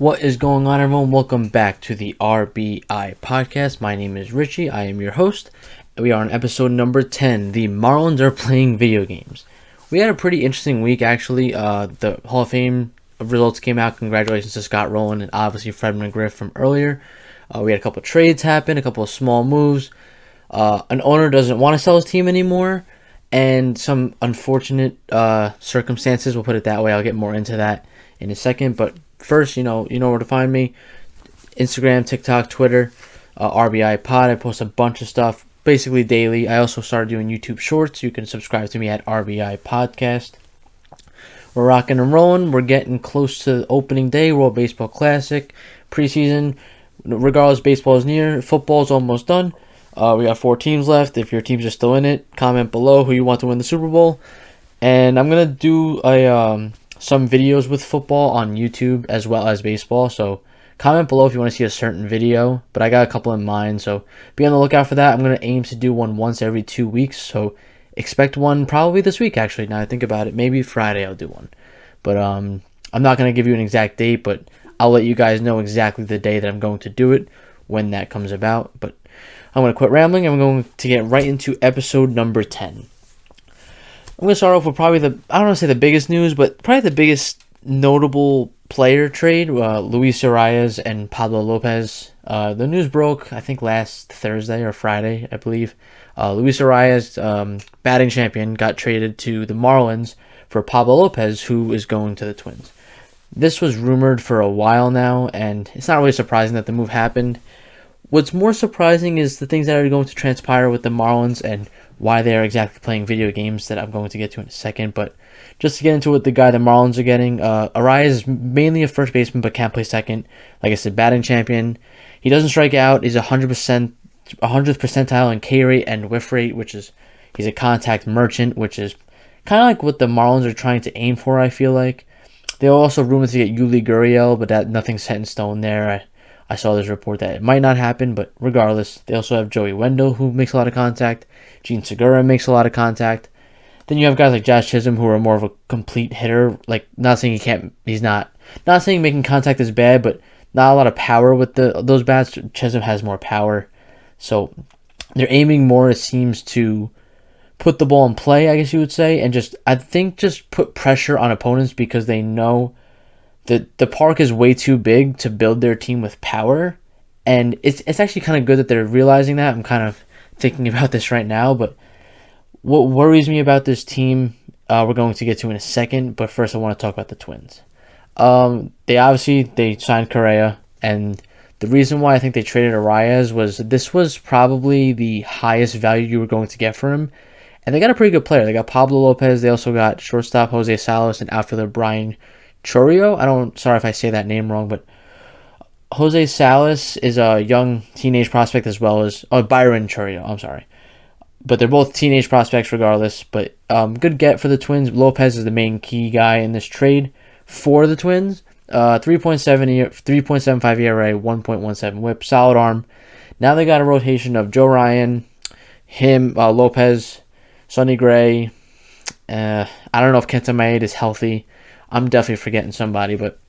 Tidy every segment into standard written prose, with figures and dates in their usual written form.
What is going on, everyone? Welcome back to the RBI podcast. My name is Richie. I am your host. We are on episode number 10. The Marlins are playing video games. We had a pretty interesting week, actually. The Hall of Fame results came out. Congratulations to Scott Rowland and obviously Fred McGriff from earlier. We had a couple of trades happen, a couple of small moves. An owner doesn't want to sell his team anymore, and some unfortunate circumstances. We'll put it that way. I'll get more into that in a second, but first, you know where to find me. Instagram, TikTok, Twitter, RBI Pod. I post a bunch of stuff basically daily. I also started doing YouTube Shorts. You can subscribe to me at RBI Podcast. We're rocking and rolling. We're getting close to opening day, World Baseball Classic, preseason. Regardless, baseball is near. Football is almost done. We got 4 teams left. If your teams are still in it, comment below who you want to win the Super Bowl. And I'm going to do some videos with football on YouTube as well as baseball. So comment below if you want to see a certain video. But I got a couple in mind, so be on the lookout for that. I'm going to aim to do one once every 2 weeks. So expect one probably this week, actually. Now I think about it, maybe Friday I'll do one. But I'm not going to give you an exact date, but I'll let you guys know exactly the day that I'm going to do it when that comes about. But I'm going to quit rambling. I'm going to get right into episode number 10. I'm going to start off with probably I don't want to say the biggest news, but probably the biggest notable player trade, Luis Arias and Pablo Lopez. The news broke, I think, last Thursday or Friday, I believe. Luis Arias, batting champion, got traded to the Marlins for Pablo Lopez, who is going to the Twins. This was rumored for a while now, and it's not really surprising that the move happened. What's more surprising is the things that are going to transpire with the Marlins and why they are exactly playing video games that I'm going to get to in a second. But just to get into it, the guy the Marlins are getting, Arias is mainly a first baseman but can't play second. Like I said, batting champion. He doesn't strike out. He's 100th percentile in K rate and whiff rate, he's a contact merchant, which is kind of like what the Marlins are trying to aim for, I feel like. They are also rumored to get Yuli Gurriel, but nothing's set in stone there. I saw this report that it might not happen, but regardless, they also have Joey Wendell, who makes a lot of contact. Gene Segura makes a lot of contact. Then you have guys like Josh Chisholm, who are more of a complete hitter. Like, not saying not saying making contact is bad, but not a lot of power with those bats. Chisholm has more power. So they're aiming more, it seems, to put the ball in play, I guess you would say, and just put pressure on opponents because they know that the park is way too big to build their team with power. And it's actually kind of good that they're realizing that. I'm kind of thinking about this right now, but what worries me about this team, we're going to get to in a second, but first I want to talk about the Twins. They signed Correa, and the reason why I think they traded Arias was this was probably the highest value you were going to get for him. And they got a pretty good player. They got Pablo Lopez. They also got shortstop Jose Salas and outfielder Brian Chorio. Sorry if I say that name wrong, but Jose Salas is a young teenage prospect as well as Byron Chorio. I'm sorry. But they're both teenage prospects regardless. But good get for the Twins. Lopez is the main key guy in this trade for the Twins. 3.75 ERA, 1.17 whip, solid arm. Now they got a rotation of Joe Ryan, Lopez, Sonny Gray. I don't know if Kenta Maeda is healthy. I'm definitely forgetting somebody, but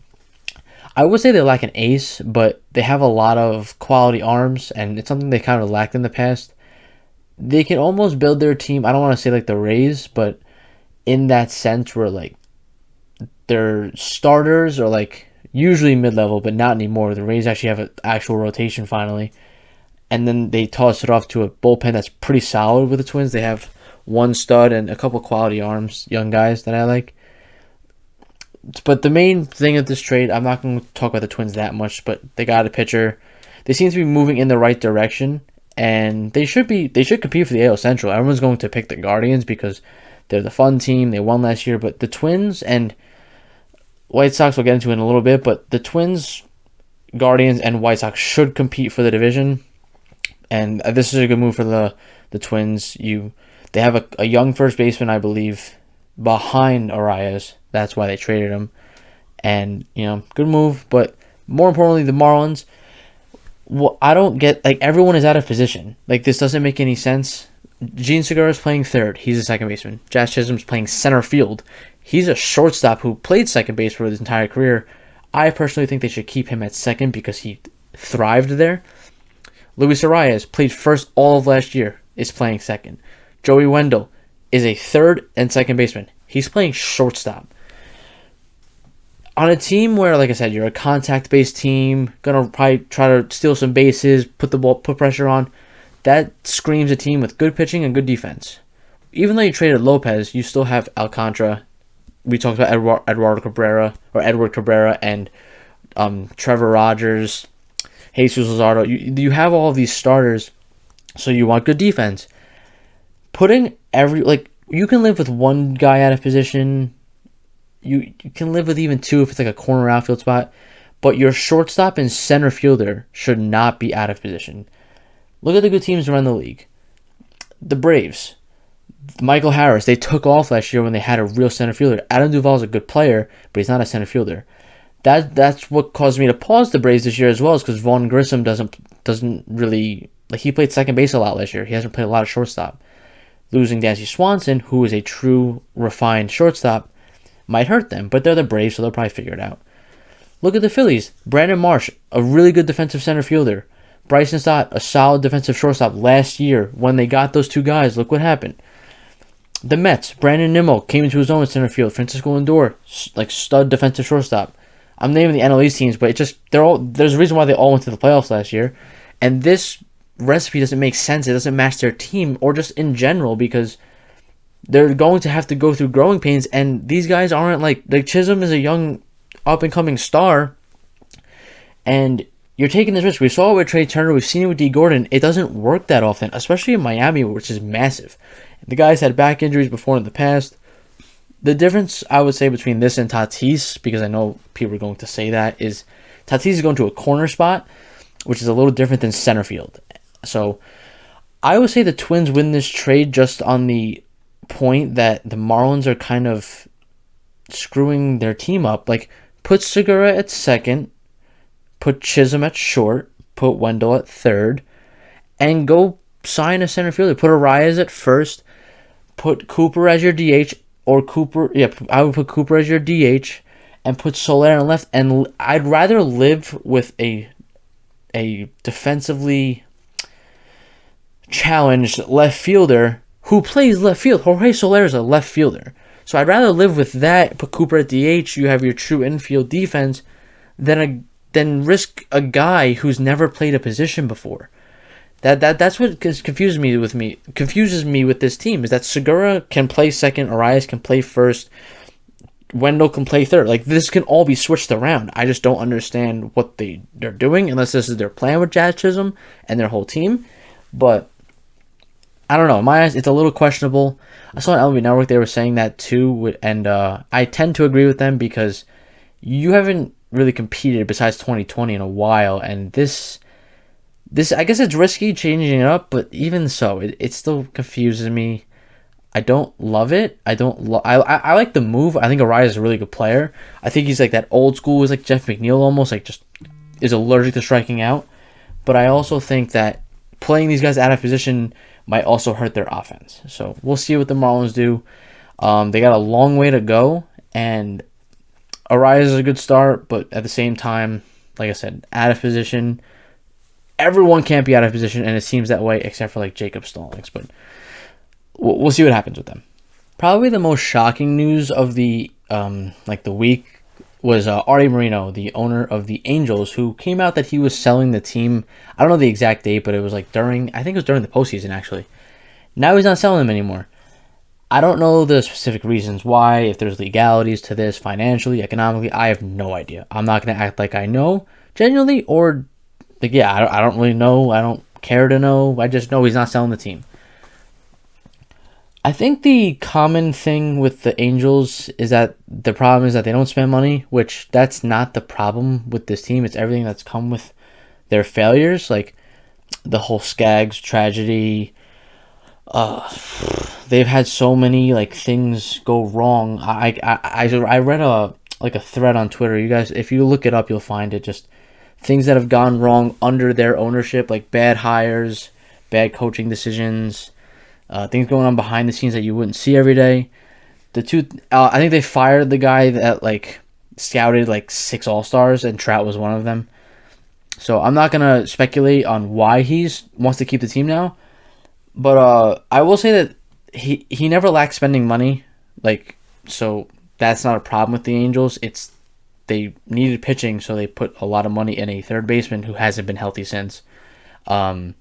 I would say they lack an ace, but they have a lot of quality arms, and it's something they kind of lacked in the past. They can almost build their team, I don't want to say like the Rays, but in that sense where like their starters are like usually mid-level, but not anymore. The Rays actually have an actual rotation finally, and then they toss it off to a bullpen that's pretty solid with the Twins. They have one stud and a couple quality arms, young guys that I like. But the main thing of this trade, I'm not going to talk about the Twins that much, but they got a pitcher. They seem to be moving in the right direction, and they should compete for the AL Central. Everyone's going to pick the Guardians because they're the fun team. They won last year, but the Twins and White Sox we'll get into in a little bit, but the Twins, Guardians, and White Sox should compete for the division, and this is a good move for the Twins. They have a young first baseman, I believe, behind Arias. That's why they traded him. And, good move. But more importantly, the Marlins, I don't get, everyone is out of position. This doesn't make any sense. Gene Segura is playing third. He's a second baseman. Josh Chisholm's playing center field. He's a shortstop who played second base for his entire career. I personally think they should keep him at second because he thrived there. Luis Arias played first all of last year, is playing second. Joey Wendell is a third and second baseman. He's playing shortstop. On a team where, like I said, you're a contact-based team, gonna probably try to steal some bases, put pressure on, that screams a team with good pitching and good defense. Even though you traded Lopez, you still have Alcantara. We talked about Edward Cabrera and Trevor Rogers, Jesus Luzardo. You have all of these starters, so you want good defense. Putting you can live with one guy out of position. You can live with even two if it's like a corner outfield spot, but your shortstop and center fielder should not be out of position. Look at the good teams around the league. The Braves, Michael Harris, they took off last year when they had a real center fielder. Adam Duvall is a good player, but he's not a center fielder. That's what caused me to pause the Braves this year as well, is because Vaughn Grissom doesn't really, like, he played second base a lot last year. He hasn't played a lot of shortstop. Losing Dansby Swanson, who is a true refined shortstop, might hurt them, but they're the Braves, so they'll probably figure it out. Look at the Phillies. Brandon Marsh, a really good defensive center fielder. Bryson Stott, a solid defensive shortstop last year. When they got those two guys, look what happened. The Mets, Brandon Nimmo came into his own in center field. Francisco Lindor, like stud defensive shortstop. I'm naming the NL East teams, but there's a reason why they all went to the playoffs last year. And this recipe doesn't make sense. It doesn't match their team or just in general, because they're going to have to go through growing pains, and these guys aren't like Chisholm is a young up-and-coming star, and you're taking this risk. We saw it with Trey Turner. We've seen it with D. Gordon. It doesn't work that often, especially in Miami, which is massive. The guys had back injuries before in the past. The difference, I would say, between this and Tatis, because I know people are going to say that, is Tatis is going to a corner spot, which is a little different than center field. So I would say the Twins win this trade just on the point that the Marlins are kind of screwing their team up. Like, put Segura at second, put Chisholm at short, put Wendell at third, and go sign a center fielder. Put Arias at first, put Cooper as your DH, I would put Cooper as your DH, and put Soler on left. And I'd rather live with a defensively challenged left fielder who plays left field. Jorge Soler is a left fielder. So I'd rather live with that, put Cooper at DH, you have your true infield defense, than risk a guy who's never played a position before. That's what confuses me with this team, is that Segura can play second, Arias can play first, Wendell can play third. Like, this can all be switched around. I just don't understand what they're doing, unless this is their plan with Jazz Chisholm and their whole team. But I don't know. In my eyes, it's a little questionable. I saw on MLB Network they were saying that too, and I tend to agree with them, because you haven't really competed besides 2020 in a while, and this I guess it's risky changing it up, but even so, it still confuses me. I don't love it. I like the move. I think Arias is a really good player. I think he's like that old school, he's like Jeff McNeil almost, like just is allergic to striking out. But I also think that playing these guys out of position might also hurt their offense. So we'll see what the Marlins do. They got a long way to go, and Arias is a good start, but at the same time, like I said, out of position. Everyone can't be out of position, and it seems that way except for like Jacob Stallings. But we'll see what happens with them. Probably the most shocking news of the week was Artie Moreno, the owner of the Angels, who came out that he was selling the team. I don't know the exact date, but it was like during the postseason, actually. Now he's not selling them anymore. I don't know the specific reasons why, if there's legalities to this, financially, economically. I have no idea. I'm not going to act like I know, genuinely, or like, yeah, I don't really know. I don't care to know. I just know he's not selling the team. I think the common thing with the Angels is that the problem is that they don't spend money, which that's not the problem with this team. It's everything that's come with their failures, like the whole Skaggs tragedy. They've had so many like things go wrong. I read a thread on Twitter. You guys, if you look it up, you'll find it. Just things that have gone wrong under their ownership, like bad hires, bad coaching decisions, things going on behind the scenes that you wouldn't see every day. I think they fired the guy that scouted like 6 All-Stars, and Trout was one of them. So I'm not gonna speculate on why he's wants to keep the team now. But I will say that he never lacked spending money. Like, so that's not a problem with the Angels. It's they needed pitching, so they put a lot of money in a third baseman who hasn't been healthy since. Um,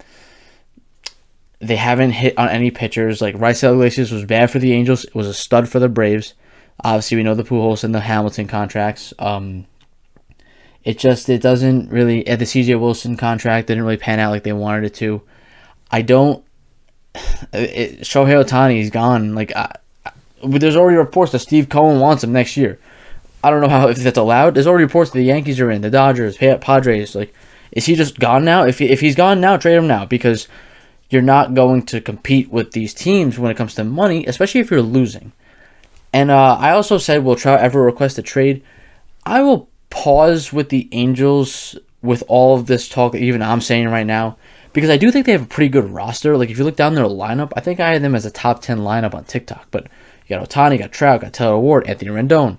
they haven't hit on any pitchers. Like, Raisel Iglesias was bad for the Angels. It was a stud for the Braves. Obviously, we know the Pujols and the Hamilton contracts. It doesn't really, the CJ Wilson contract didn't really pan out like they wanted it to. Shohei Ohtani is gone. Like, there's already reports that Steve Cohen wants him next year. I don't know if that's allowed. There's already reports that the Yankees are in, the Dodgers, Padres. Like, is he just gone now? If he's gone now, trade him now, because you're not going to compete with these teams when it comes to money, especially if you're losing. And I also said, will Trout ever request a trade? I will pause with the Angels with all of this talk that even I'm saying right now, because I do think they have a pretty good roster. Like, if you look down their lineup, I think I had them as a top 10 lineup on TikTok. But you got Ohtani, got Trout, got Taylor Ward, Anthony Rendon,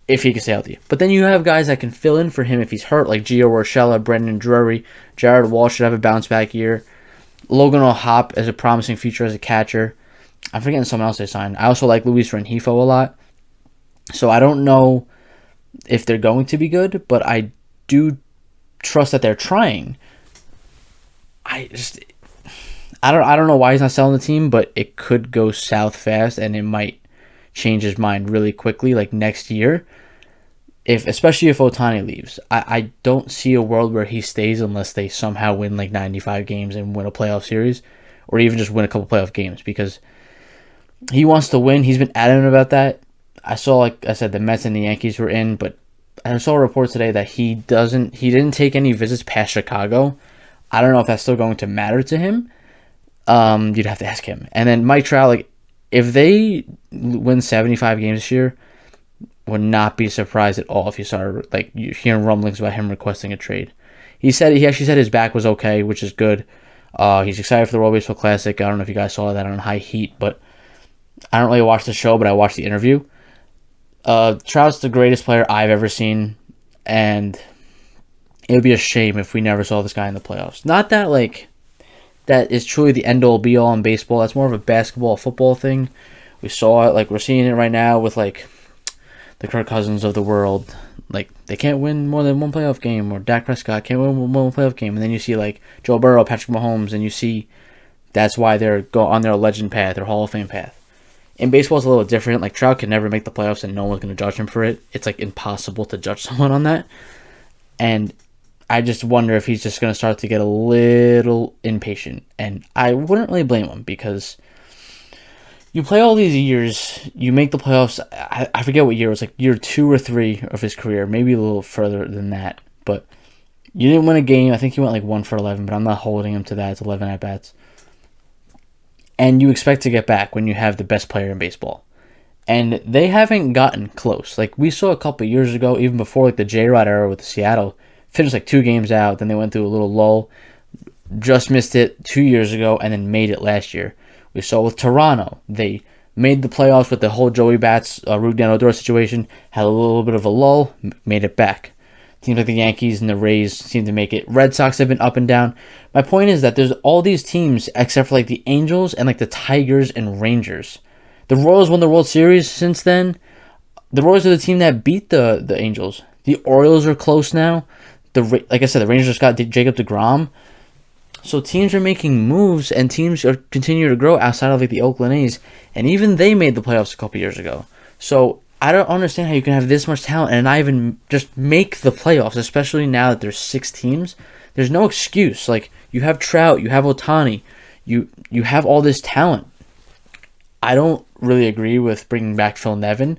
if he can stay healthy. But then you have guys that can fill in for him if he's hurt, like Gio Urshela, Brendan Drury, Jared Walsh should have a bounce back year. Logan O'Hoppe as a promising future as a catcher. I'm forgetting someone else they signed. I also like Luis Rengifo a lot. So I don't know if they're going to be good, but I do trust that they're trying. I don't know why he's not selling the team, but it could go south fast, and it might change his mind really quickly, like next year. Especially if Ohtani leaves. I don't see a world where he stays unless they somehow win like 95 games and win a playoff series, or even just win a couple playoff games, because he wants to win. He's been adamant about that. I saw, like I said, the Mets and the Yankees were in, but I saw a report today that he didn't take any visits past Chicago. I don't know if that's still going to matter to him. You'd have to ask him. And then Mike Trout, like, if they win 75 games this year, would not be surprised at all if you started like hearing rumblings about him requesting a trade. He actually said his back was okay, which is good. He's excited for the World Baseball Classic. I don't know if you guys saw that on High Heat, but I don't really watch the show, but I watched the interview. Trout's the greatest player I've ever seen, and it would be a shame if we never saw this guy in the playoffs. Not that like that is truly the end-all be-all in baseball. That's more of a basketball, football thing. We saw it, like we're seeing it right now with like the Kirk Cousins of the world. Like, they can't win more than one playoff game, or Dak Prescott can't win one playoff game. And then you see like Joe Burrow, Patrick Mahomes, and you see that's why they're on their legend path, their Hall of Fame path. In baseball, it's a little different. Like, Trout can never make the playoffs, and no one's going to judge him for it. It's like impossible to judge someone on that. And I just wonder if he's just going to start to get a little impatient. And I wouldn't really blame him, because you play all these years, you make the playoffs. I forget what year. It was like year 2 or 3 of his career, maybe a little further than that. But you didn't win a game. I think you went like 1 for 11, but I'm not holding him to that. It's 11 at-bats. And you expect to get back when you have the best player in baseball. And they haven't gotten close. Like, we saw a couple years ago, even before like the J-Rod era with Seattle, finished like 2 games out, then they went through a little lull, just missed it 2 years ago, and then made it last year. We saw with Toronto, they made the playoffs with the whole Joey Bats, Rougned Odor situation, had a little bit of a lull, made it back. Teams like the Yankees and the Rays seem to make it. Red Sox have been up and down. My point is that there's all these teams, except for like the Angels and like the Tigers and Rangers. The Royals won the World Series since then. The Royals are the team that beat the Angels. The Orioles are close now. Like I said, the Rangers got Jacob deGrom. So teams are making moves, and teams are continuing to grow outside of like the Oakland A's, and even they made the playoffs a couple years ago. So I don't understand how you can have this much talent and not even just make the playoffs, especially now that there's 6 teams. There's no excuse. Like, you have Trout, you have Ohtani, you have all this talent. I don't really agree with bringing back Phil Nevin,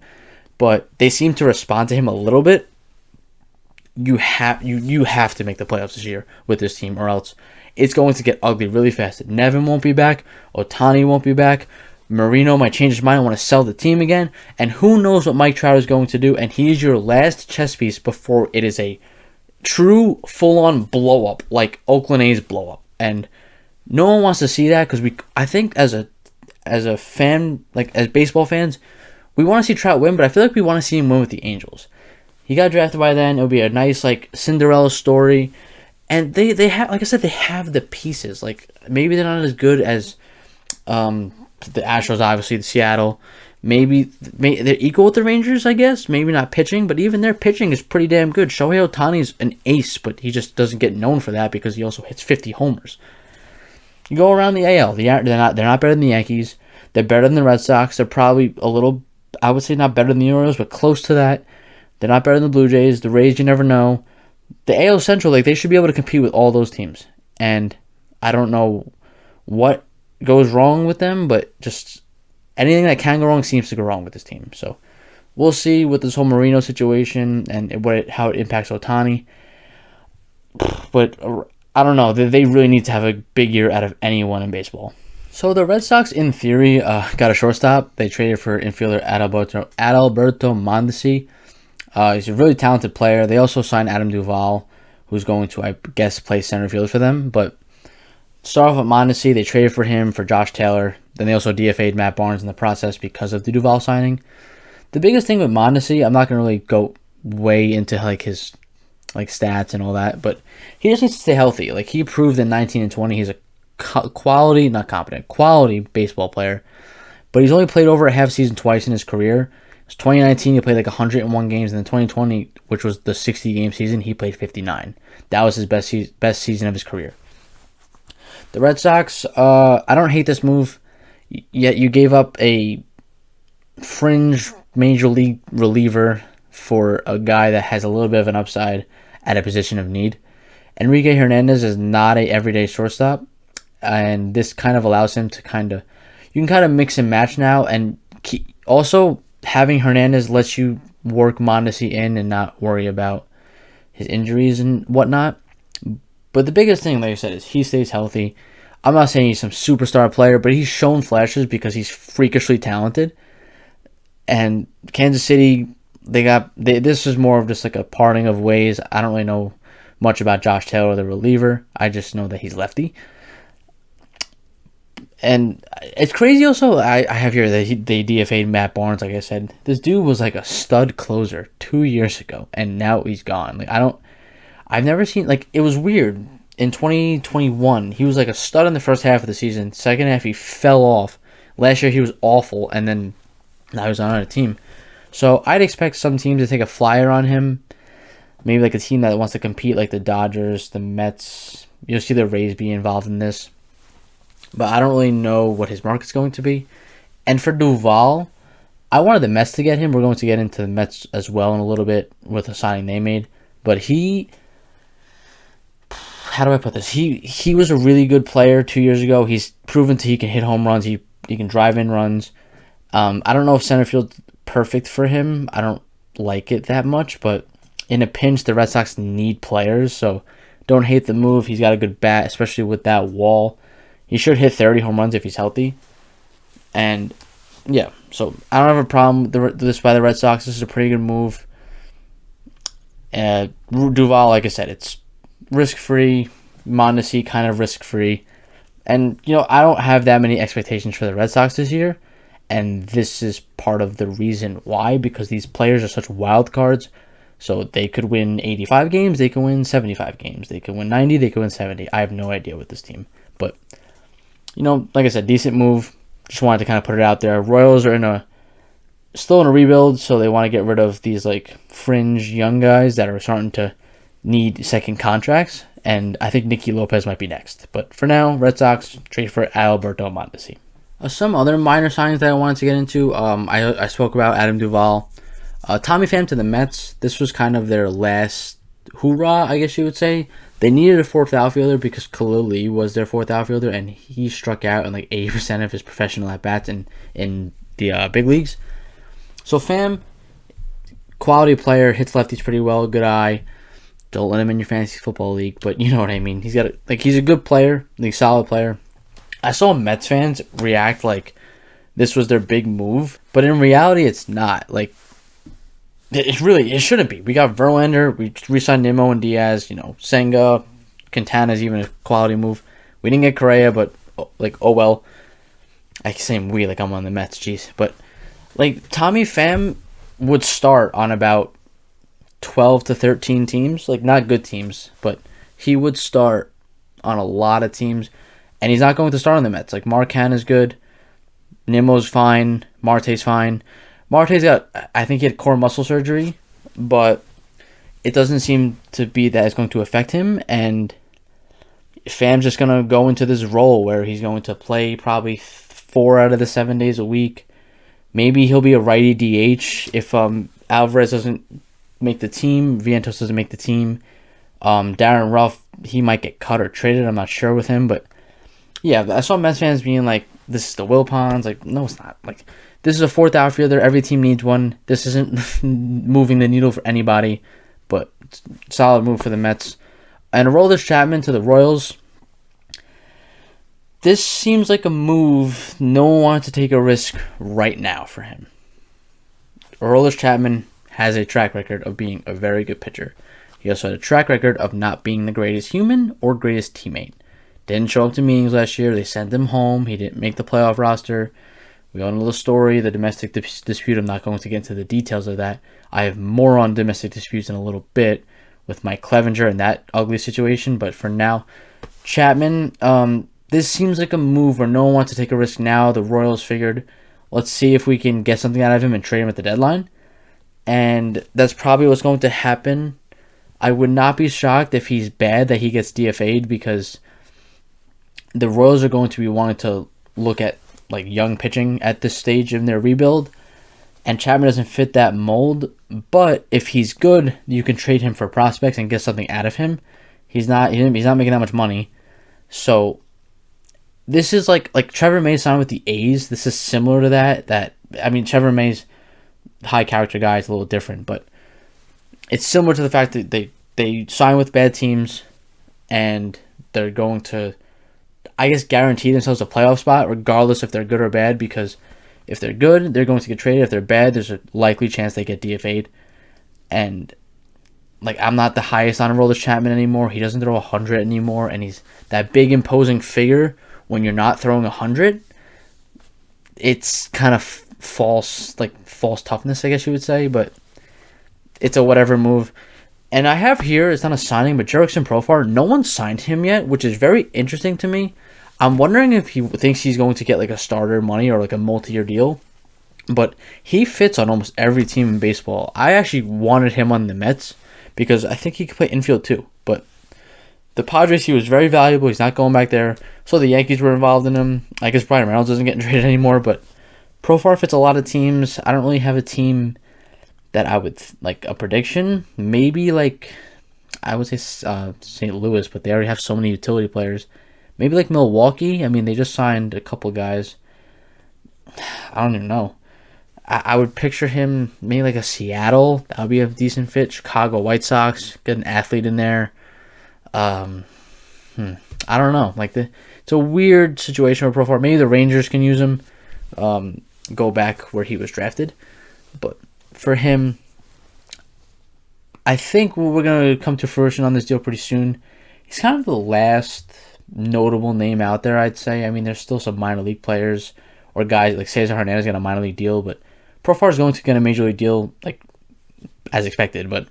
but they seem to respond to him a little bit. You have to make the playoffs this year with this team, or else it's going to get ugly really fast. Nevin won't be back. Ohtani won't be back. Marino might change his mind and want to sell the team again. And who knows what Mike Trout is going to do. And he is your last chess piece before it is a true full-on blow-up, like Oakland A's blow-up. And no one wants to see that, because I think as a fan, like as baseball fans, we want to see Trout win, but I feel like we want to see him win with the Angels. He got drafted by then. It'll be a nice like Cinderella story, and they have, like I said, they have the pieces. Like maybe they're not as good as the Astros, obviously the Seattle. Maybe they're equal with the Rangers, I guess. Maybe not pitching, but even their pitching is pretty damn good. Shohei Ohtani's an ace, but he just doesn't get known for that because he also hits 50 homers. You go around the AL, they're not better than the Yankees. They're better than the Red Sox. They're probably a little, I would say, not better than the Orioles, but close to that. They're not better than the Blue Jays. The Rays, you never know. The AL Central, like they should be able to compete with all those teams. And I don't know what goes wrong with them, but just anything that can go wrong seems to go wrong with this team. So we'll see with this whole Marino situation and how it impacts Ohtani. But I don't know. They really need to have a big year out of anyone in baseball. So the Red Sox, in theory, got a shortstop. They traded for infielder Adalberto Mondesi. He's a really talented player. They also signed Adam Duvall, who's going to, I guess, play center field for them. But start off with Mondesi. They traded for him for Josh Taylor. Then they also DFA'd Matt Barnes in the process because of the Duvall signing. The biggest thing with Mondesi, I'm not going to really go way into like his stats and all that, but he just needs to stay healthy. Like he proved in 19 and 20 he's a quality baseball player, but he's only played over a half season twice in his career. It was 2019, he played like 101 games, and then 2020, which was the 60-game season, he played 59. That was his best season of his career. The Red Sox, I don't hate this move, yet you gave up a fringe major league reliever for a guy that has a little bit of an upside at a position of need. Enrique Hernandez is not a everyday shortstop, and this kind of allows him to you can mix and match now, and also having Hernandez lets you work Mondesi in and not worry about his injuries and whatnot. But the biggest thing, like I said, is he stays healthy. I'm not saying he's some superstar player, but he's shown flashes because he's freakishly talented. And Kansas City, this is more of just like a parting of ways. I don't really know much about Josh Taylor, the reliever. I just know that he's lefty. And it's crazy also, I have here that they DFA'd Matt Barnes, like I said. This dude was like a stud closer 2 years ago, and now he's gone. I've never seen, it was weird. In 2021, he was like a stud in the first half of the season. Second half, he fell off. Last year, he was awful, and then now he's on another team. So I'd expect some team to take a flyer on him. Maybe like a team that wants to compete, like the Dodgers, the Mets. You'll see the Rays be involved in this. But I don't really know what his market's going to be. And for Duvall, I wanted the Mets to get him. We're going to get into the Mets as well in a little bit with the signing they made. But how do I put this? He was a really good player 2 years ago. He's proven he can hit home runs. He can drive in runs. I don't know if center field's perfect for him. I don't like it that much. But in a pinch, the Red Sox need players. So don't hate the move. He's got a good bat, especially with that wall. He should hit 30 home runs if he's healthy. And, yeah, so I don't have a problem with this by the Red Sox. This is a pretty good move. Duvall, like I said, it's risk-free. Mondesi, kind of risk-free. And, I don't have that many expectations for the Red Sox this year. And this is part of the reason why, because these players are such wild cards. So they could win 85 games, they can win 75 games. They could win 90, they could win 70. I have no idea with this team. But like I said, decent move. Just wanted to kind of put it out there. Royals are still in a rebuild, so they want to get rid of these fringe young guys that are starting to need second contracts. And I think Nicky Lopez might be next. But for now, Red Sox trade for Alberto Mondesi. Some other minor signings that I wanted to get into. I spoke about Adam Duvall. Tommy Pham to the Mets. This was kind of their last hoorah, I guess you would say. They needed a fourth outfielder because Khalil Lee was their fourth outfielder, and he struck out in 80% of his professional at-bats in the big leagues. So Pham, quality player, hits lefties pretty well, good eye. Don't let him in your fantasy football league, but you know what I mean. He's a good player, solid player. I saw Mets fans react like this was their big move, but in reality, it's not. It shouldn't be. We got Verlander, we re-signed Nimmo and Diaz, Senga, Quintana's even a quality move. We didn't get Correa, but oh well. I can say we like I'm on the Mets, jeez. But Tommy Pham would start on about 12 to 13 teams, like not good teams, but he would start on a lot of teams, and he's not going to start on the Mets. Like Marquand is good, Nimmo's fine, Marte's fine. Marte's got, I think he had core muscle surgery, but it doesn't seem to be that it's going to affect him, and Pham's just going to go into this role where he's going to play probably 4 out of the 7 days a week. Maybe he'll be a righty DH if Alvarez doesn't make the team, Vientos doesn't make the team. Darren Ruff, he might get cut or traded. I'm not sure with him, but yeah, I saw Mets fans being like, "This is the Wilpons." Like, no, it's not. Like, this is a 4th outfielder. Every team needs one. This isn't moving the needle for anybody, but solid move for the Mets. And Aroldis Chapman to the Royals. This seems like a move no one wants to take a risk right now for him. Aroldis Chapman has a track record of being a very good pitcher. He also had a track record of not being the greatest human or greatest teammate. Didn't show up to meetings last year. They sent him home. He didn't make the playoff roster. We all know the story, the domestic dispute. I'm not going to get into the details of that. I have more on domestic disputes in a little bit with Mike Clevenger and that ugly situation. But for now, Chapman, this seems like a move where no one wants to take a risk now. The Royals figured, let's see if we can get something out of him and trade him at the deadline. And that's probably what's going to happen. I would not be shocked if he's bad that he gets DFA'd, because the Royals are going to be wanting to look at like young pitching at this stage in their rebuild, and Chapman doesn't fit that mold. But if he's good, you can trade him for prospects and get something out of him. He's not making that much money, so this is like Trevor May signed with the A's. This is similar to that. I mean, Trevor May's high character guy is a little different, but it's similar to the fact that they sign with bad teams and they're going to, I guess, guarantee themselves a playoff spot regardless if they're good or bad, because if they're good, they're going to get traded. If they're bad, there's a likely chance they get DFA'd. And like, I'm not the highest on Aroldis Chapman anymore. He doesn't throw 100 anymore, and he's that big imposing figure when you're not throwing 100. It's kind of false toughness, I guess you would say, but it's a whatever move. And I have here, it's not a signing, but Jurickson Profar, no one signed him yet, which is very interesting to me. I'm wondering if he thinks he's going to get like a starter money or like a multi-year deal. But he fits on almost every team in baseball. I actually wanted him on the Mets because I think he could play infield too. But the Padres, he was very valuable. He's not going back there. So the Yankees were involved in him. I guess Brian Reynolds isn't getting traded anymore, but Profar fits a lot of teams. I don't really have a team that I would like a prediction. Maybe like, I would say St. Louis, but they already have so many utility players. Maybe like Milwaukee. I mean, they just signed a couple guys. I don't even know. I would picture him maybe like a Seattle. That would be a decent fit. Chicago White Sox. Get an athlete in there. I don't know. Like it's a weird situation for Profar. Maybe the Rangers can use him. Go back where he was drafted. But for him, I think we're going to come to fruition on this deal pretty soon. He's kind of the last notable name out there, I'd say. I mean, there's still some minor league players or guys like Cesar Hernandez got a minor league deal, but Profar is going to get a major league deal, like as expected. But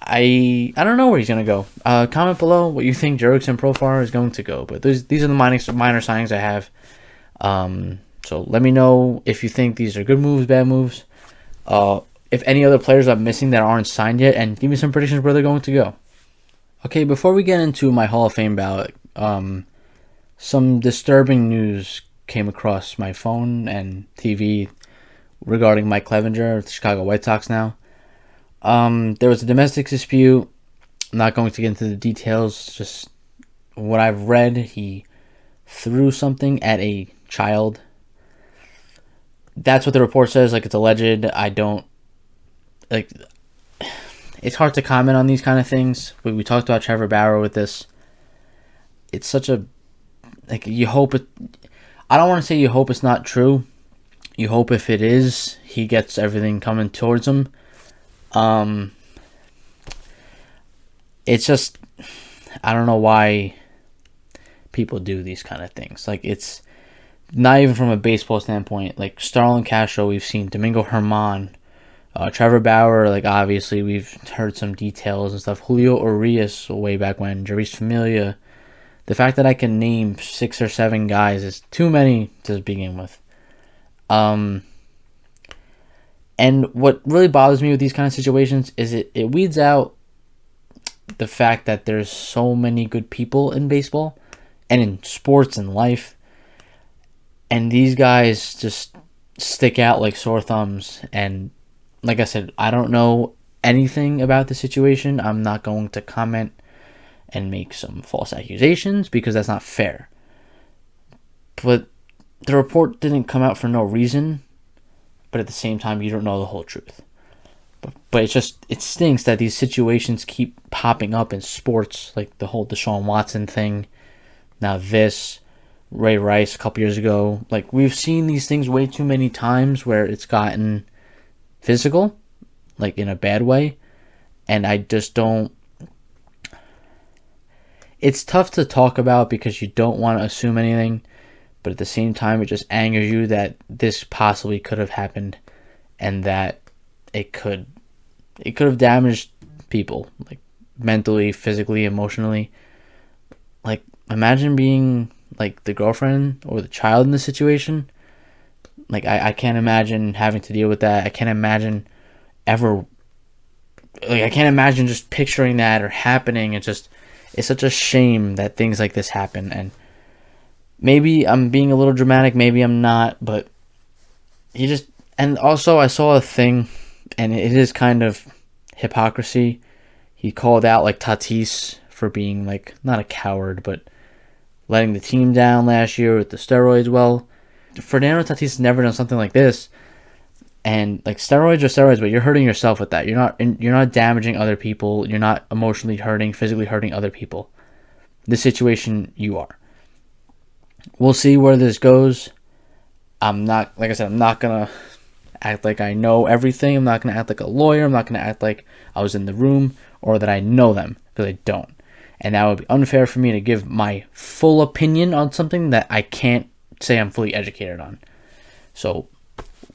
I don't know where he's going to go. Comment below what you think Jurickson Profar is going to go. But these are the minor signings I have. So let me know if you think these are good moves, bad moves. If any other players I'm missing that aren't signed yet, and give me some predictions where they're going to go. Okay, before we get into my Hall of Fame ballot, some disturbing news came across my phone and TV regarding Mike Clevenger of the Chicago White Sox now. There was a domestic dispute. I'm not going to get into the details, just what I've read. He threw something at a child. That's what the report says. Like, it's alleged. I don't like. It's hard to comment on these kind of things. We talked about Trevor Bauer with this. It's such a you hope it. I don't want to say you hope it's not true. You hope if it is, he gets everything coming towards him. It's just, I don't know why people do these kind of things. Like, it's not even from a baseball standpoint. Like Starlin Castro, we've seen Domingo Germán, Trevor Bauer, like obviously we've heard some details and stuff. Julio Urias way back when, Jeurys Familia. The fact that I can name 6 or 7 guys is too many to begin with. And what really bothers me with these kind of situations is it weeds out the fact that there's so many good people in baseball and in sports and life. And these guys just stick out like sore thumbs. And like I said, I don't know anything about the situation. I'm not going to comment and make some false accusations because that's not fair. But the report didn't come out for no reason. But at the same time, you don't know the whole truth. But it stinks that these situations keep popping up in sports, like the whole Deshaun Watson thing. Now this, Ray Rice a couple years ago. Like, we've seen these things way too many times where it's gotten physical, like in a bad way. And I just don't... It's tough to talk about because you don't want to assume anything. But at the same time, it just angers you that this possibly could have happened and that it could have damaged people, like mentally, physically, emotionally. Like, imagine being like the girlfriend or the child in this situation. Like, I can't imagine having to deal with that. I can't imagine just picturing that or happening. It's such a shame that things like this happen. And maybe I'm being a little dramatic, maybe I'm not, but and also I saw a thing, and it is kind of hypocrisy. He called out like Tatis for being like not a coward, but letting the team down last year with the steroids. Well, Fernando Tatis has never done something like this, and like steroids are steroids, but you're hurting yourself with that. You're not damaging other people. You're not emotionally hurting, physically hurting other people. This situation, you are. We'll see where this goes. I'm not gonna act like I know everything. I'm not gonna act like a lawyer. I'm not gonna act like I was in the room or that I know them, because I don't. And that would be unfair for me to give my full opinion on something that I can't say I'm fully educated on. So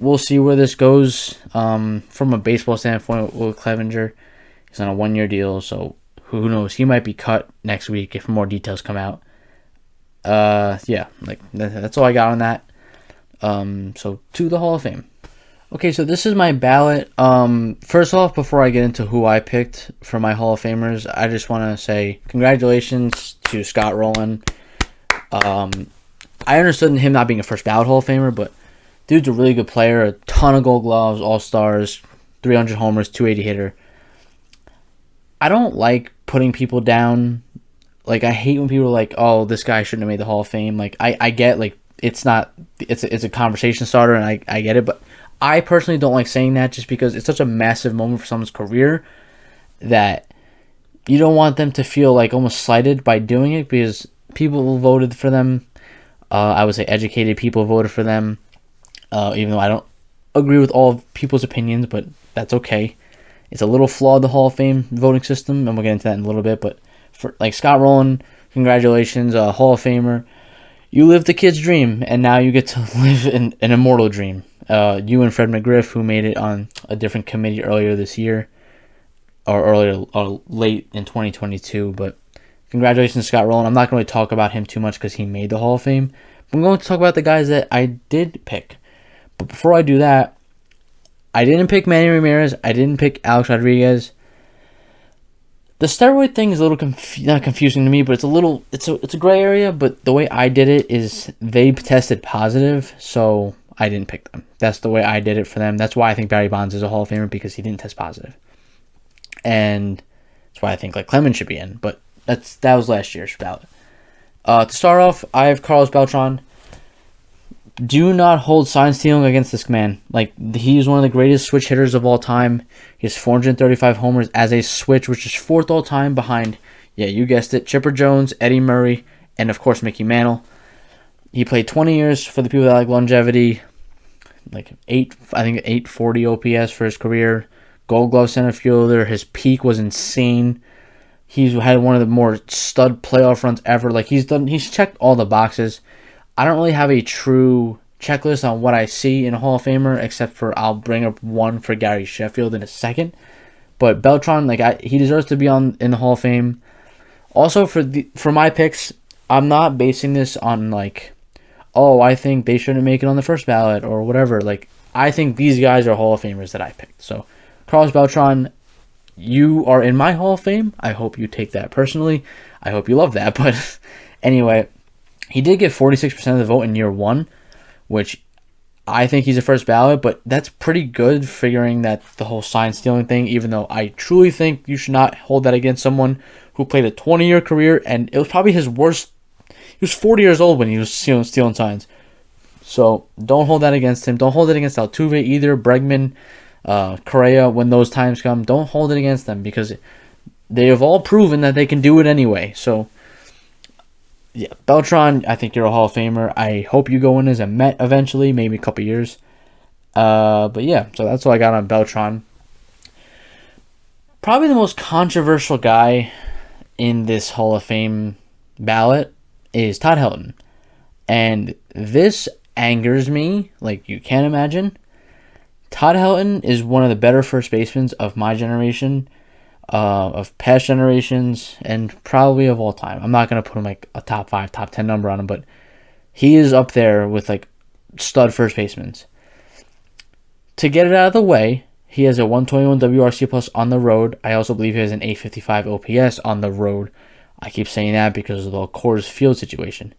we'll see where this goes. From a baseball standpoint, Will Clevenger, he's on a 1-year deal, so who knows? He might be cut next week if more details come out. Yeah, like that's all I got on that. So to the Hall of Fame. Okay, so this is my ballot. First off, before I get into who I picked for my Hall of Famers, I just want to say congratulations to Scott Rowland. I understood him not being a first ballot Hall of Famer, but dude's a really good player. A ton of Gold Gloves, All Stars, 300 homers, 280 hitter. I don't like putting people down. Like, I hate when people are like, "Oh, this guy shouldn't have made the Hall of Fame." Like, I get, like, it's a conversation starter, and I get it, but I personally don't like saying that just because it's such a massive moment for someone's career that you don't want them to feel like almost slighted by doing it, because people voted for them. I would say educated people voted for them, even though I don't agree with all of people's opinions, but that's okay. It's a little flawed, the Hall of Fame voting system, and we'll get into that in a little bit, but for like Scott Rowland, congratulations, Hall of Famer. You lived the kid's dream, and now you get to live an immortal dream. You and Fred McGriff, who made it on a different committee earlier this year, or late in 2022, but congratulations, Scott Rowland. I'm not going to talk about him too much because he made the Hall of Fame. I'm going to talk about the guys that I did pick. But before I do that, I didn't pick Manny Ramirez. I didn't pick Alex Rodriguez. The steroid thing is a little not confusing to me, but it's a gray area. But the way I did it is they tested positive, so I didn't pick them. That's the way I did it for them. That's why I think Barry Bonds is a Hall of Famer, because he didn't test positive, and that's why I think like Clemens should be in. But that was last year's ballot. To start off, I have Carlos Beltran. Do not hold sign stealing against this man. Like, he's one of the greatest switch hitters of all time. He has 435 homers as a switch, which is 4th all time behind, yeah, you guessed it, Chipper Jones, Eddie Murray, and of course Mickey Mantle. He played 20 years for the people that like longevity. Like 840 OPS for his career. Gold Glove center fielder. His peak was insane. He's had one of the more stud playoff runs ever. Like, he's checked all the boxes. I don't really have a true checklist on what I see in a Hall of Famer, except for I'll bring up one for Gary Sheffield in a second. But Beltran, he deserves to be in the Hall of Fame. Also, for my picks, I'm not basing this on I think they shouldn't make it on the first ballot or whatever. I think these guys are Hall of Famers that I picked. So, Carlos Beltran, you are in my Hall of Fame. I hope you take that personally. I hope you love that. But anyway, he did get 46% of the vote in year one, which I think he's a first ballot, but that's pretty good figuring that the whole sign stealing thing, even though I truly think you should not hold that against someone who played a 20-year career, and it was probably his worst. He was 40 years old when he was stealing signs. So don't hold that against him. Don't hold it against Altuve either, Bregman, Correa, when those times come. Don't hold it against them because they have all proven that they can do it anyway. So, yeah, Beltran, I think you're a Hall of Famer. I hope you go in as a Met eventually, maybe a couple years. But yeah, so that's all I got on Beltran. Probably the most controversial guy in this Hall of Fame ballot is Todd Helton. And this angers me like you can't imagine. Todd Helton is one of the better first basemen of my generation, of past generations, and probably of all time. I'm not going to put him a top 5, top 10 number on him, but he is up there with stud first basemen. To get it out of the way, he has a 121 WRC plus on the road. I also believe he has an 855 OPS on the road. I keep saying that because of the Coors Field situation.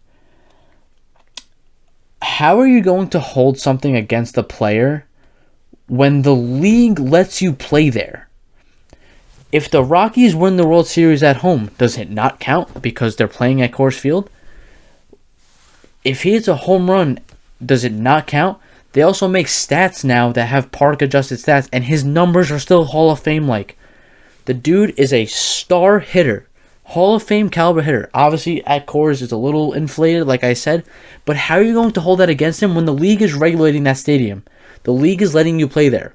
How are you going to hold something against the player when the league lets you play there? If the Rockies win the World Series at home, does it not count because they're playing at Coors Field? If he hits a home run, does it not count? They also make stats now that have park-adjusted stats, and his numbers are still Hall of Fame-like. The dude is a star hitter. Hall of Fame caliber hitter. Obviously, at Coors, it's a little inflated, like I said. But how are you going to hold that against him when the league is regulating that stadium? The league is letting you play there.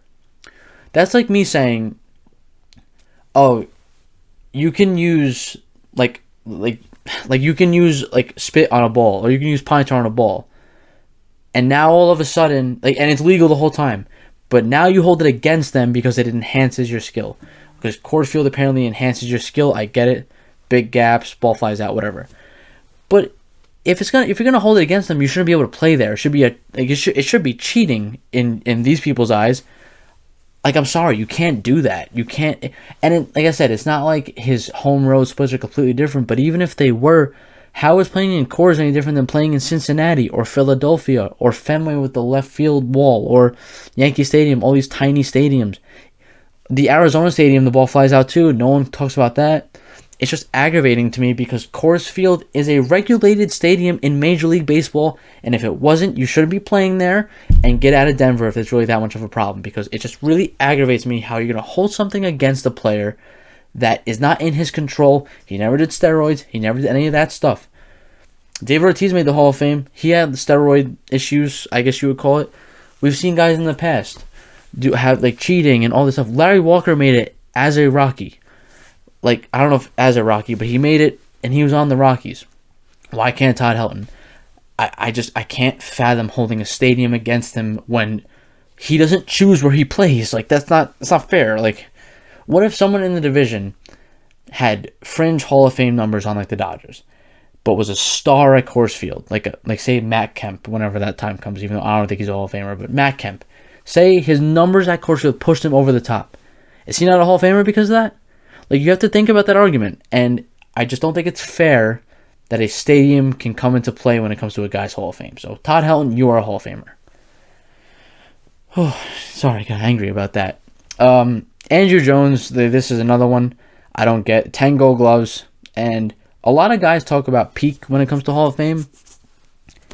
That's like me saying, oh, you can use, you can use, spit on a ball. Or you can use pine tar on a ball. And now all of a sudden, and it's legal the whole time. But now you hold it against them because it enhances your skill. Because Coors Field apparently enhances your skill. I get it. Big gaps, ball flies out, whatever. But if you're gonna hold it against them, you shouldn't be able to play there. It should be it should be cheating in these people's eyes. I'm sorry, you can't do that. You can't. And like I said, it's not like his home road splits are completely different. But even if they were, how is playing in Coors any different than playing in Cincinnati or Philadelphia or Fenway with the left field wall or Yankee Stadium? All these tiny stadiums. The Arizona Stadium, the ball flies out too. No one talks about that. It's just aggravating to me because Coors Field is a regulated stadium in Major League Baseball, and if it wasn't, you shouldn't be playing there, and get out of Denver if it's really that much of a problem, because it just really aggravates me how you're going to hold something against a player that is not in his control. He never did steroids. He never did any of that stuff. David Ortiz made the Hall of Fame. He had the steroid issues, I guess you would call it. We've seen guys in the past have cheating and all this stuff. Larry Walker made it as a Rocky. I don't know if as a Rocky, but he made it, and he was on the Rockies. Why can't Todd Helton? I can't fathom holding a stadium against him when he doesn't choose where he plays. That's not fair. What if someone in the division had fringe Hall of Fame numbers on the Dodgers, but was a star at Coors Field, say Matt Kemp, whenever that time comes, even though I don't think he's a Hall of Famer, but Matt Kemp, say his numbers at Coors Field pushed him over the top. Is he not a Hall of Famer because of that? You have to think about that argument, and I just don't think it's fair that a stadium can come into play when it comes to a guy's Hall of Fame. So, Todd Helton, you are a Hall of Famer. Oh, sorry, I got angry about that. Andrew Jones, this is another one I don't get. 10 Gold Gloves, and a lot of guys talk about peak when it comes to Hall of Fame.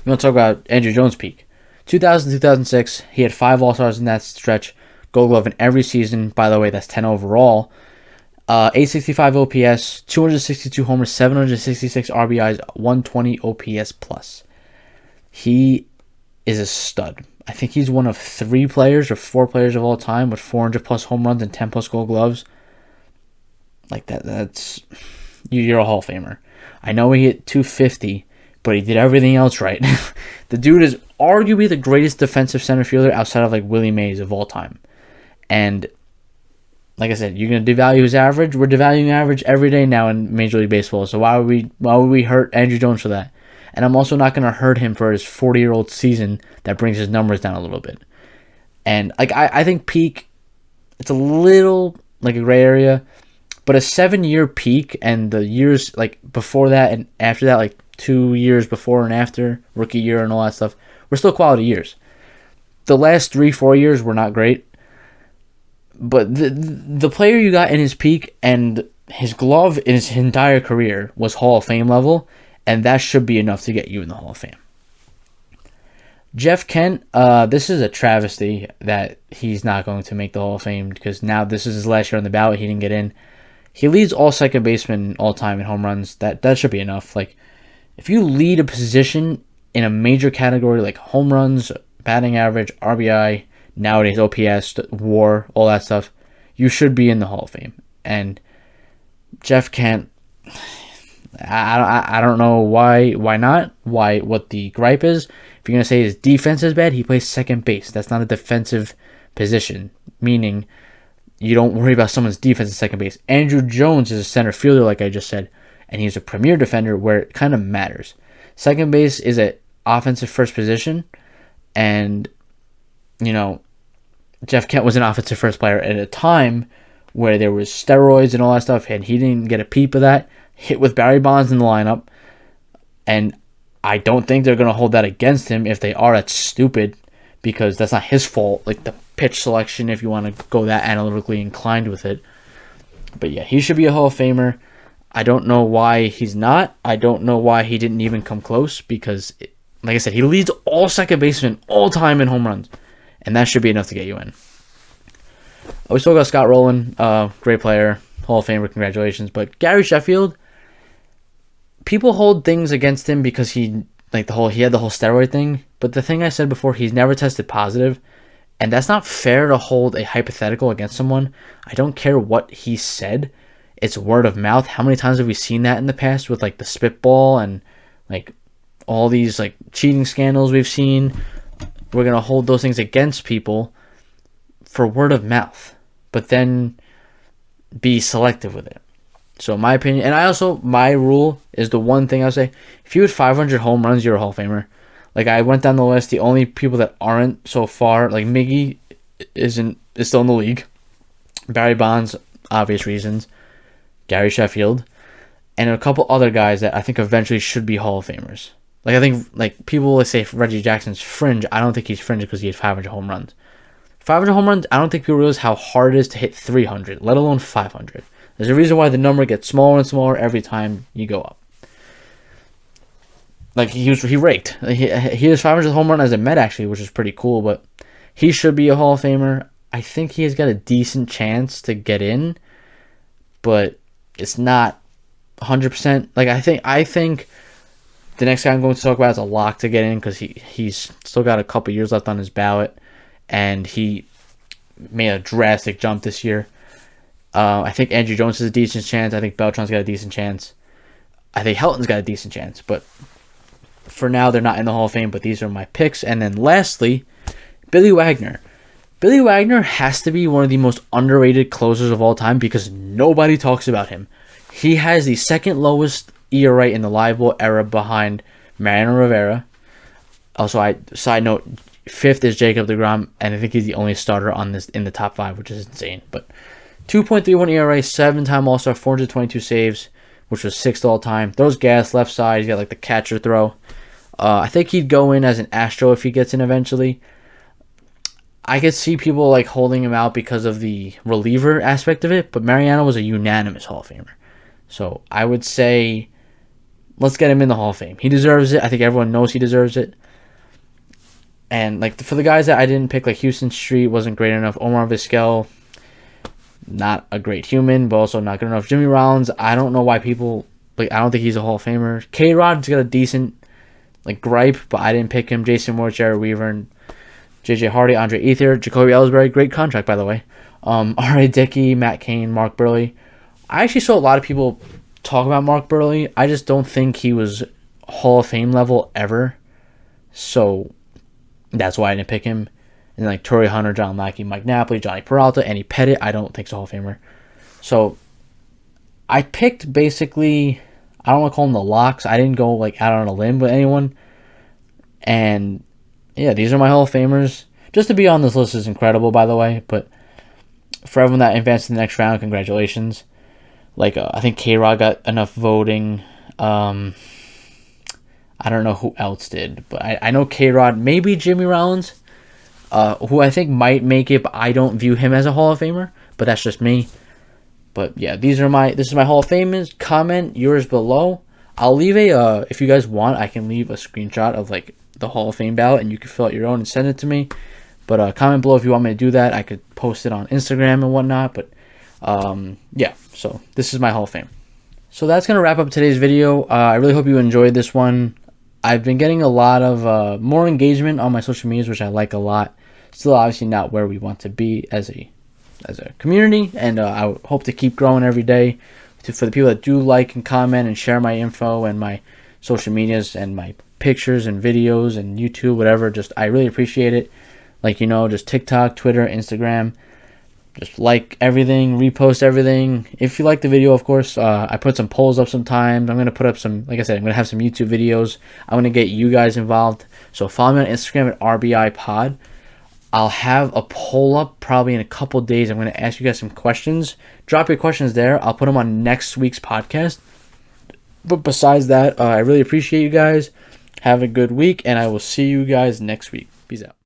We want to talk about Andrew Jones' peak. 2000, 2006, he had 5 All-Stars in that stretch. Gold Glove in every season. By the way, that's 10 overall. 865 OPS, 262 homers, 766 RBIs, 120 OPS plus. He is a stud. I think he's one of 3 players or 4 players of all time with 400 plus home runs and 10 plus Gold Gloves. That's you're a Hall of Famer. I know he hit 250, but he did everything else right. The dude is arguably the greatest defensive center fielder outside of like Willie Mays of all time. And like I said, you're gonna devalue his average. We're devaluing average every day now in Major League Baseball. So why would we hurt Andrew Jones for that? And I'm also not gonna hurt him for his 40-year-old season that brings his numbers down a little bit. And like I think peak, it's a little like a gray area, but a 7-year peak and the years like before that and after that, like 2 years before and after rookie year and all that stuff, were still quality years. The last 3-4 years were not great, but the player you got in his peak and his glove in his entire career was Hall of Fame level, and that should be enough to get you in the Hall of Fame. Jeff Kent, this is a travesty that he's not going to make the Hall of Fame because now this is his last year on the ballot. He didn't get in. He leads all second basemen all time in home runs. That should be enough. Like, if you lead a position in a major category like home runs, batting average, RBI, nowadays OPS, WAR, all that stuff, you should be in the Hall of Fame. And Jeff Kent, I don't know why not, what the gripe is. If you're going to say his defense is bad, he plays second base. That's not a defensive position, meaning you don't worry about someone's defense at second base. Andrew Jones is a center fielder, like I just said, and he's a premier defender where it kind of matters. Second base is an offensive first position, and, you know, Jeff Kent was an offensive first player at a time where there was steroids and all that stuff, and he didn't get a peep of that. Hit with Barry Bonds in the lineup, and I don't think they're going to hold that against him. If they are, that's stupid because that's not his fault. Like the pitch selection, if you want to go that analytically inclined with it. But yeah, he should be a Hall of Famer. I don't know why he's not. I don't know why he didn't even come close because, like I said, he leads all second basemen all time in home runs, and that should be enough to get you in. We still got Scott Rowland, great player, Hall of Famer, congratulations. But Gary Sheffield, people hold things against him because he had the whole steroid thing. But the thing I said before, he's never tested positive, and that's not fair to hold a hypothetical against someone. I don't care what he said. It's word of mouth. How many times have we seen that in the past with like the spitball and like all these like cheating scandals we've seen? We're gonna hold those things against people for word of mouth, but then be selective with it. So in my opinion, and my rule is the one thing I'll say, if you had 500 home runs, you're a Hall of Famer. Like I went down the list, the only people that aren't so far, like Miggy is still in the league. Barry Bonds, obvious reasons. Gary Sheffield, and a couple other guys that I think eventually should be Hall of Famers. Like I think like people will say Reggie Jackson's fringe. I don't think he's fringe because he had 500 home runs. 500 home runs, I don't think people realize how hard it is to hit 300, let alone 500. There's a reason why the number gets smaller and smaller every time you go up. Like he raked. He has 500 home run as a Met actually, which is pretty cool. But he should be a Hall of Famer. I think he has got a decent chance to get in, but it's not 100%. Like I think the next guy I'm going to talk about is a lock to get in because he's still got a couple years left on his ballot, and he made a drastic jump this year. I think Andrew Jones has a decent chance. I think Beltran's got a decent chance. I think Helton's got a decent chance. But for now, they're not in the Hall of Fame, but these are my picks. And then lastly, Billy Wagner. Billy Wagner has to be one of the most underrated closers of all time because nobody talks about him. He has the second lowest ERA in the live ball era behind Mariano Rivera. Also, side note, fifth is Jacob deGrom, and I think he's the only starter on this in the top 5, which is insane. But 2.31 ERA, 7-time All-Star, 422 saves, which was 6th all time. Throws gas left side. He's got like the catcher throw. I think he'd go in as an Astro if he gets in eventually. I could see people like holding him out because of the reliever aspect of it, but Mariano was a unanimous Hall of Famer. So I would say let's get him in the Hall of Fame. He deserves it. I think everyone knows he deserves it. And like for the guys that I didn't pick, like Houston Street wasn't great enough. Omar Vizquel, not a great human, but also not good enough. Jimmy Rollins, I don't know why people like. I don't think he's a Hall of Famer. K-Rod's got a decent like gripe, but I didn't pick him. Jason Moore, Jared Weaver, and J.J. Hardy, Andre Ethier, Jacoby Ellsbury, great contract by the way. R.A. Dickey, Matt Cain, Mark Burley. I actually saw a lot of people talk about Mark Burley. I just don't think he was Hall of Fame level ever. So That's why I didn't pick him. And like Torrey Hunter, John Lackey, Mike Napoli, Johnny Peralta, Andy Pettit, I don't think he's a Hall of Famer. So I picked basically, I don't want to call them the locks. I didn't go like out on a limb with anyone. And yeah, these are my Hall of Famers. Just to be on this list is incredible, by the way. But for everyone that advanced to the next round, congratulations. Like, I think K-Rod got enough voting. I don't know who else did. But I know K-Rod, maybe Jimmy Rollins, who I think might make it, but I don't view him as a Hall of Famer. But that's just me. But yeah, this is my Hall of Famers. Comment yours below. I'll leave if you guys want, I can leave a screenshot of like the Hall of Fame ballot, and you can fill out your own and send it to me. But comment below if you want me to do that. I could post it on Instagram and whatnot. But yeah, so this is my Hall of Fame. So that's going to wrap up today's video. I really hope you enjoyed this one. I've been getting a lot of more engagement on my social medias, which I like a lot. Still obviously not where we want to be as a community, and I hope to keep growing every day. For the people that do like and comment and share my info and my social medias and my pictures and videos and YouTube, whatever, just I really appreciate it. Like, just TikTok, Twitter, Instagram, just like everything, repost everything. If you like the video, of course, I put some polls up sometimes. I'm going to put up some, like I said, I'm going to have some YouTube videos. I'm going to get you guys involved. So follow me on Instagram at RBI Pod. I'll have a poll up probably in a couple days. I'm going to ask you guys some questions. Drop your questions there. I'll put them on next week's podcast. But besides that, I really appreciate you guys. Have a good week, and I will see you guys next week. Peace out.